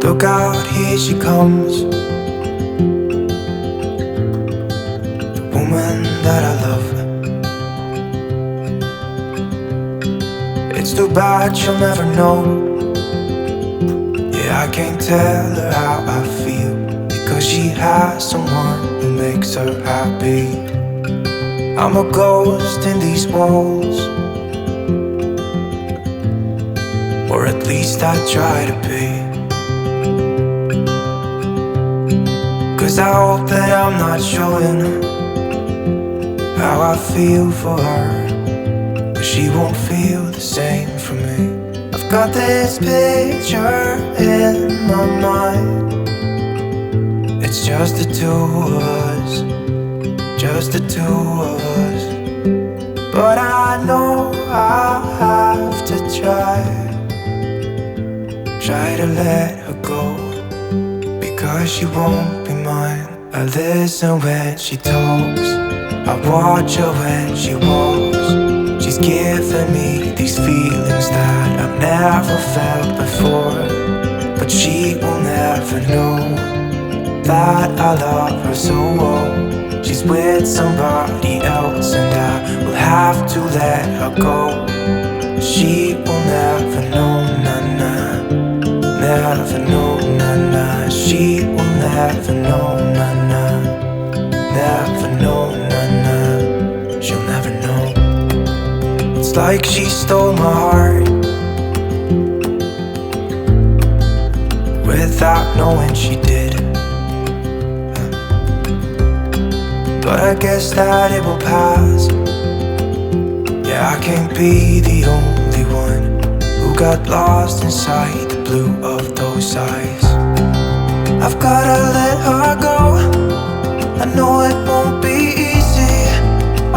Look out, here she comes, the woman that I love. It's too bad she'll never know. Yeah, I can't tell her how I feel, because she has someone who makes her happy. I'm a ghost in these walls, or at least I try to be. 'Cause I hope that I'm not showing how I feel for her, but she won't feel the same for me. I've got this picture in my mind. It's just the two of us, just the two of us. But I know I'll have to try to let her go, because she won't be mine. I listen when she talks, I watch her when she walks. She's giving me these feelings that I've never felt before, but she will never know that I love her so well. She's with somebody else and I will have to let her go. She will never know, nah-nah, never know, nah-nah. She will never know, nah-nah, never know, nah-nah. She'll never know. It's like she stole my heart without knowing she did. But I guess that it will pass. Yeah, I can't be the only one who got lost inside the blue of those eyes. I've gotta let her go, I know it won't be easy.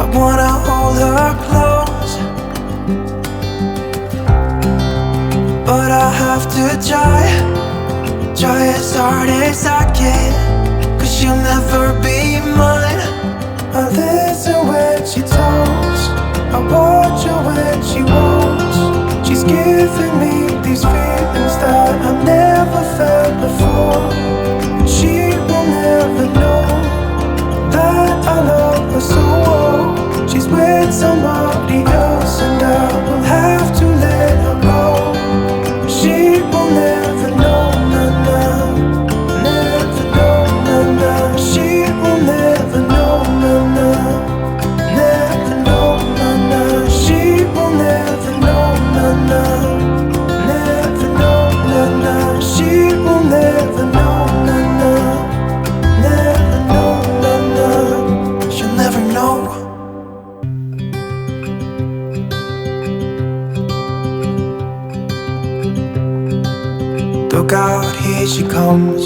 I wanna hold her close, but I have to try as hard as I can, 'cause she'll never be mine. I listen when she talks, I watch her when she walks. She's giving me these feelings that I've never felt before. She will never know that I love her so well. She's with somebody else and I will have to let her go. She will never know, nah-nah, never know, nah-nah. She will never know, nah-nah, never know, nah-nah. She will never know, nah-nah, never know, nah-nah. She will never know, nah-nah, never know, nah-nah. She'll never know. Look out, here she comes,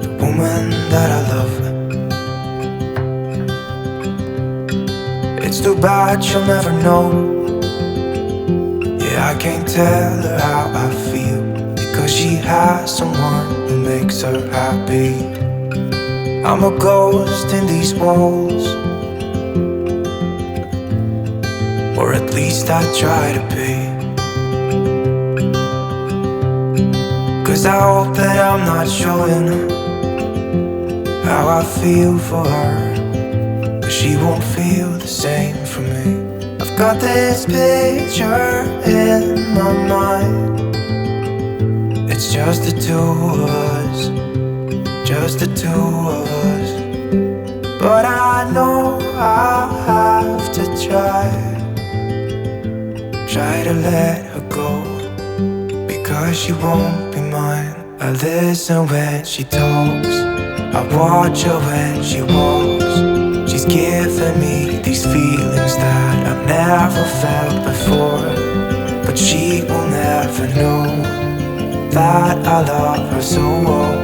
the woman that I love. It's too bad she'll never know. Yeah, I can't tell her how I feel, because she has someone who makes her happy. I'm a ghost in these walls, or at least I try to be. 'Cause I hope that I'm not showing how I feel for her, but she won't feel the same for me. I've got this picture in my mind. It's just the two of us, just the two of us. But I know I'll have to try to let her go, because she won't be mine. I listen when she talks, I watch her when she walks. She's giving me these feelings that I've never felt before, but she will never know that I love her so well.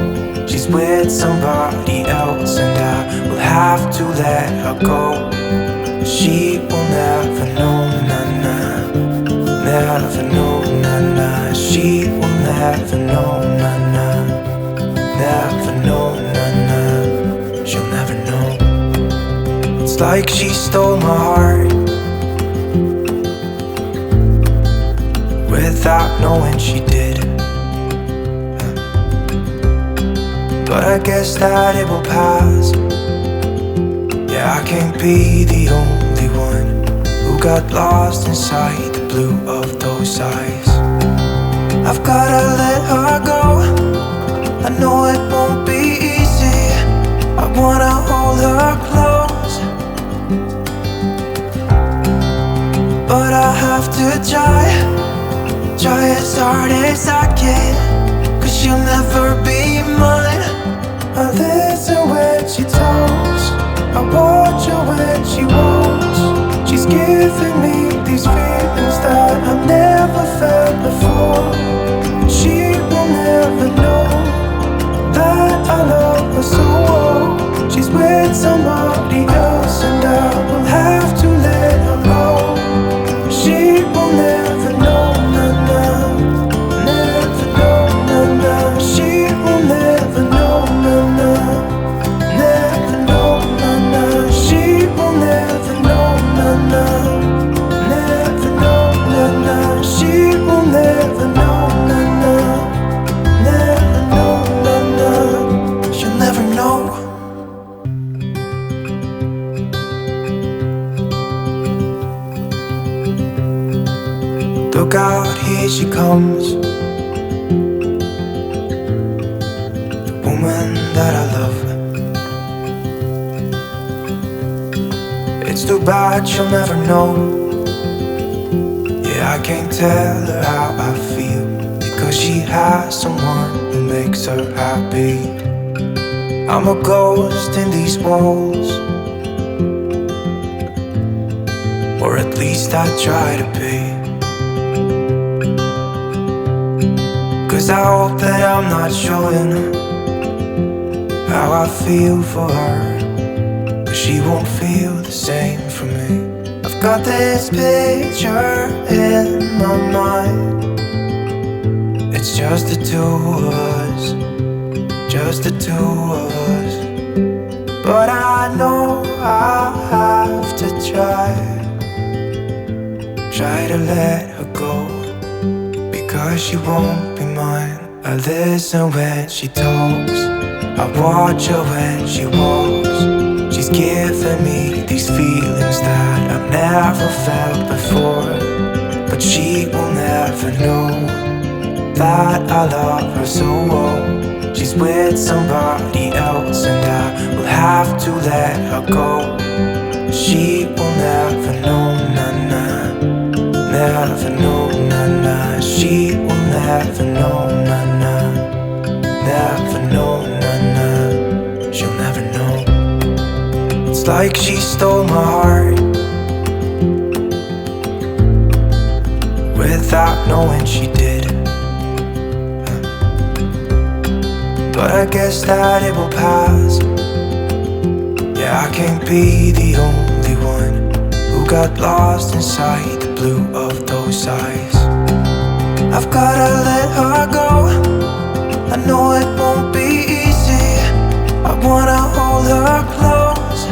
She's with somebody else and I will have to let her go. She will never know, nah-nah, never know, nah-nah. She will never know, nah-nah, never know, nah-nah. She'll never know. It's like she stole my heart without knowing she did. But I guess that it will pass. Yeah, I can't be the only one who got lost inside the blue of those eyes. I've gotta let her go. I know it won't be easy. I wanna hold her close, but I have to try as hard as I can, 'cause she'll never be mine. I listen when she talks, I watch her when she walks. She's giving me these feelings that I've never felt before. She will never know that I love her so well. She's with somebody else and I will have to let her go. She will never know, nah, never know, nah. She will never know, nah, never know, nah. She will never know, nah, never know, nah. She will never know, nah, never know, nah. She'll never know. Look out, here she comes, the woman that I love. It's too bad she'll never know. Yeah, I can't tell her how I feel, because she has someone who makes her happy. I'm a ghost in these walls, or at least I try to be. 'Cause I hope that I'm not showing how I feel for her, but she won't feel the same for me. I've got this picture in my mind. It's just the two of us, just the two of us. But I know I have to try to let her go, because she won't be mine. I listen when she talks, I watch her when she walks. She's giving me these feelings that I've never felt before, but she will never know that I love her so well. She's with somebody else and I will have to let her go. She will never know, nah, nah. Never know, nah, nah. She will never know, nah, nah. Never know, nah, nah. She'll never know. It's like she stole my heart without knowing she did. But I guess that it will pass. Yeah, I can't be the only one who got lost inside the blue of those eyes. I've gotta let her go. I know it won't be easy. I wanna hold her close,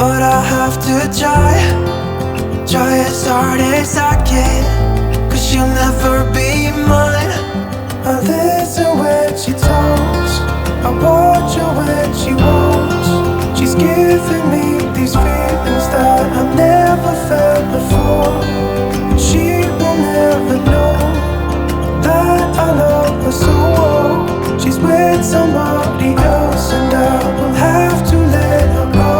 but I have to try as hard as I can, 'cause she'll never be mine. I listen when she talks, I watch her when she walks. She's giving me these feelings that I've never felt before. She will never know that I love her so well. She's with somebody else and I will have to let her go.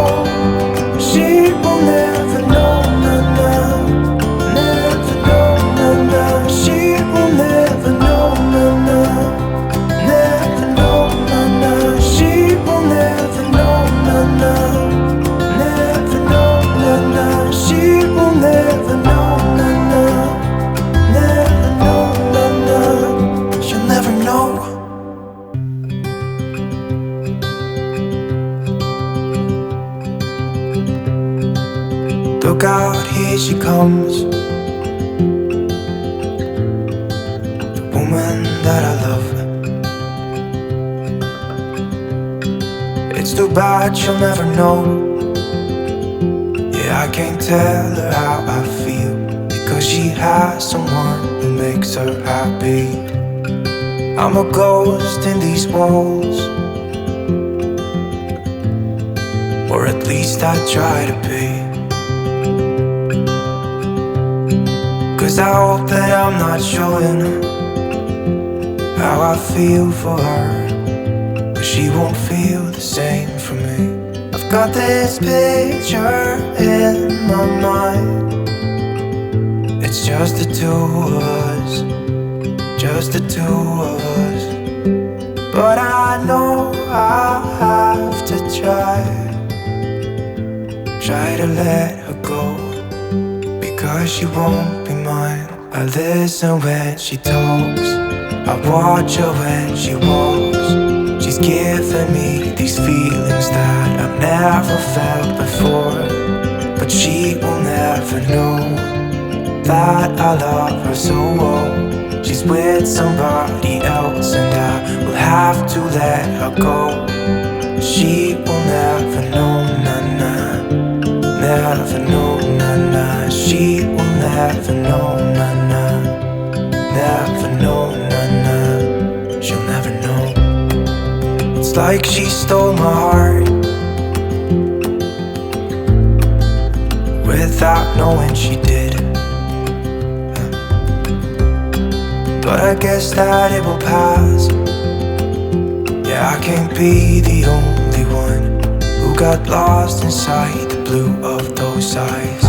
She will never know, nah, nah. Never know, nah, nah. She will never know, nah, nah. Never know, nah, nah. She will never know, nah, nah. Never know, nah, nah. She will never know, nah, nah. Never know, nah, nah. She'll never know. Look out, here she comes, the woman that I love. It's too bad she'll never know. Yeah, I can't tell her how I feel, 'cause she has someone who makes her happy. I'm a ghost in these walls, or at least I try to be. 'Cause I hope that I'm not showing how I feel for her, but she won't feel the same for me. I've got this picture in my mind. It's just the two of us, just the two of us. But I know I have to try to let her go, because she won't be mine. I listen when she talks, I watch her when she walks. She's giving me these feelings that I've never felt before, but she will never know that I love her so well. She's with somebody else and I will have to let her go. She will never know, nah-nah, never know, nah-nah. She will never know, nah-nah, never know, nah-nah. She'll never know. It's like she stole my heart without knowing she did. But I guess that it will pass. Yeah, I can't be the only one who got lost inside the blue of those eyes.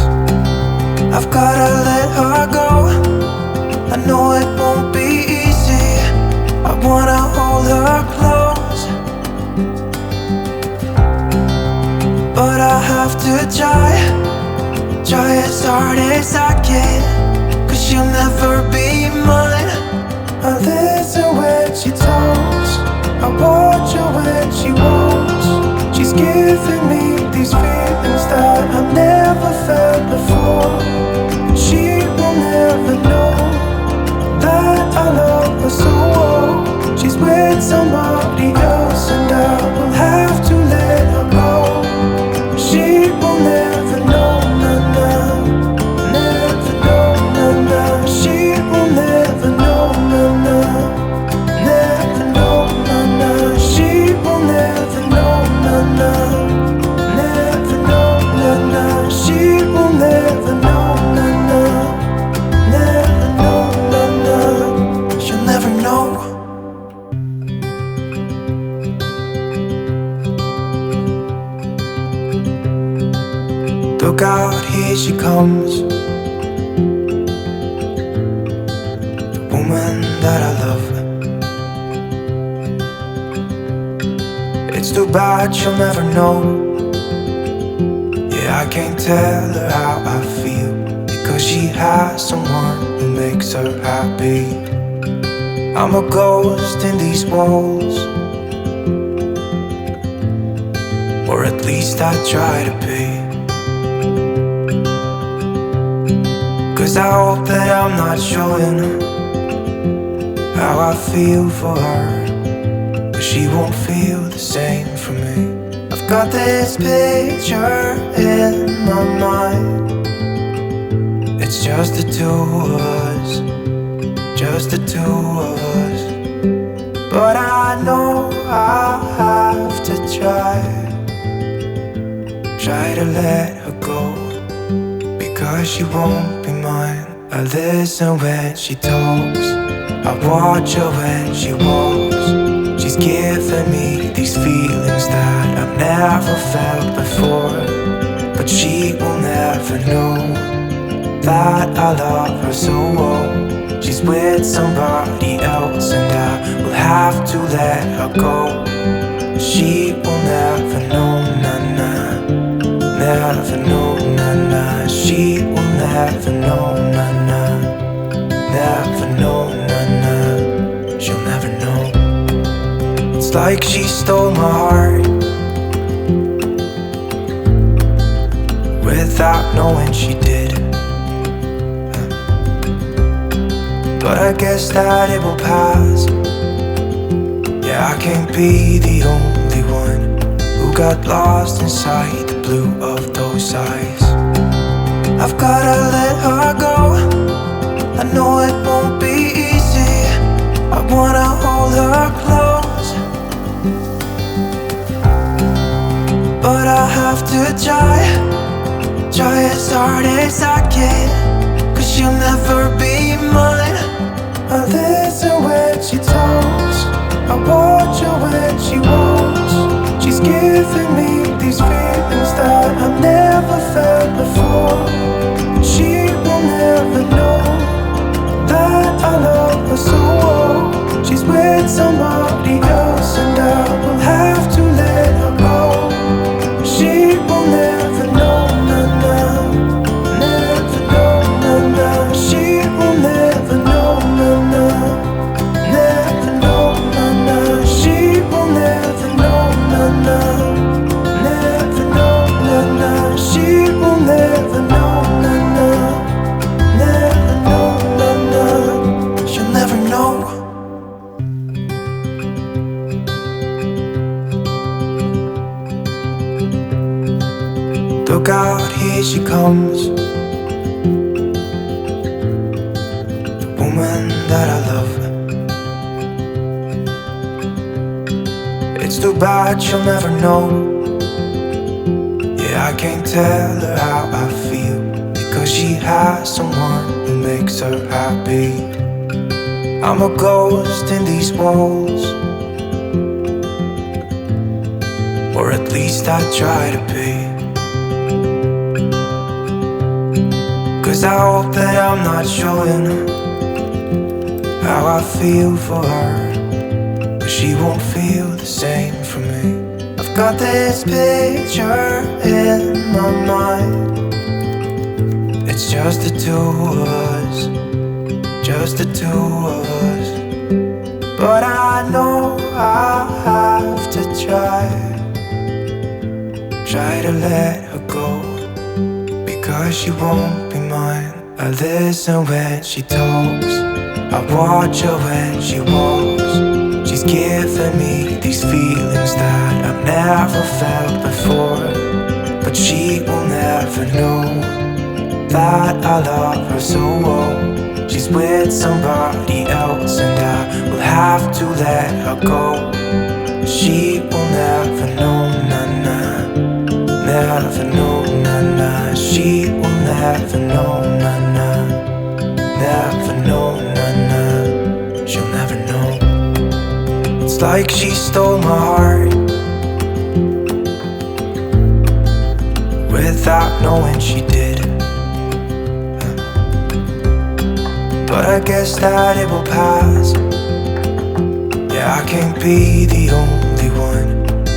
I've gotta let her go, I know it won't be easy. I wanna hold her close, but I have to try as hard as I can, 'cause she'll never be mine. I listen when she talks, I watch her when she walks. She's giving me these feelings that I've never felt before. She will never know that I love her so well. She's with somebody else and I will have to let her go. She will never know, nah-nah, never know, nah-nah. She will never know, nah-nah, never know, nah-nah. She will never know, nah-nah, never know, nah-nah. She will never know, nah-nah, never know, nah-nah. She'll never know. Look out, here she comes, the woman that I love. It's too bad she'll never know. Yeah, I can't tell her how I feel, because she has someone who makes her happy. I'm a ghost in these walls, or at least I try to be. 'Cause I hope that I'm not showing how I feel for her, but she won't feel the same for me. I've got this picture in my mind. It's just the two of us, just the two of us. But I know I have to try to let her go, because she won't be mine. I listen when she talks, I watch her when she walks. She's giving me these feelings that I've never felt before, but she will never know that I love her so well. She's with somebody else and I will have to let her go. She will never know, nah-nah, never know, nah-nah. She will never know, nah-nah, never know, nah-nah. She'll never know. It's like she stole my heart without knowing she did. But I guess that it will pass. Yeah, I can't be the only one who got lost inside the blue of those eyes. I've gotta let her go, know it won't be easy. I wanna hold her close, but I have to try as hard as I can, 'cause she'll never be mine. I listen when she talks, I watch her when she walks. She's giving me these feelings that I've never felt before. She will never know that I love her so well. She's with somebody else and I will have to let her go. She will never know, na-na, never know, na-na. She will never know, na-na, never know, na-na. She will never know, na-na, never know, na-na. She will never know, na-na, never know, na-na. She'll never know. Look out, here she comes, the woman that I love. It's too bad she'll never know. Yeah, I can't tell her how I feel, because she has someone who makes her happy. I'm a ghost in these walls, or at least I try to be. 'Cause I hope that I'm not showing how I feel for her, but she won't feel the same for me. I've got this picture in my mind. It's just the two of us, just the two of us. But I know I have to try to let her go, because she won't be mine. I listen when she talks, I watch her when she walks. She's giving me these feelings that I've never felt before, but she will never know that I love her so well. She's with somebody else and I will have to let her go. She will never know, na-na, never know, na-na. She will never know, na-na, never know, na-na. She'll never know. It's like she stole my heart without knowing she did. But I guess that it will pass. Yeah, I can't be the only one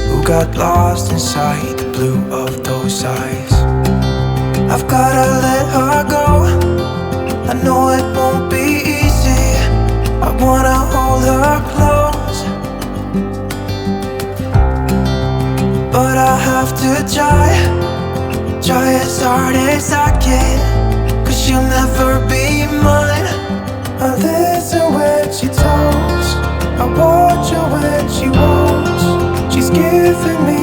who got lost inside the blue of those eyes. I've gotta let her go, I know it won't be easy. I wanna hold her close, but I have to try as hard as I can, 'cause she'll never be mine. I listen when she talks, I watch her when she walks. She's giving me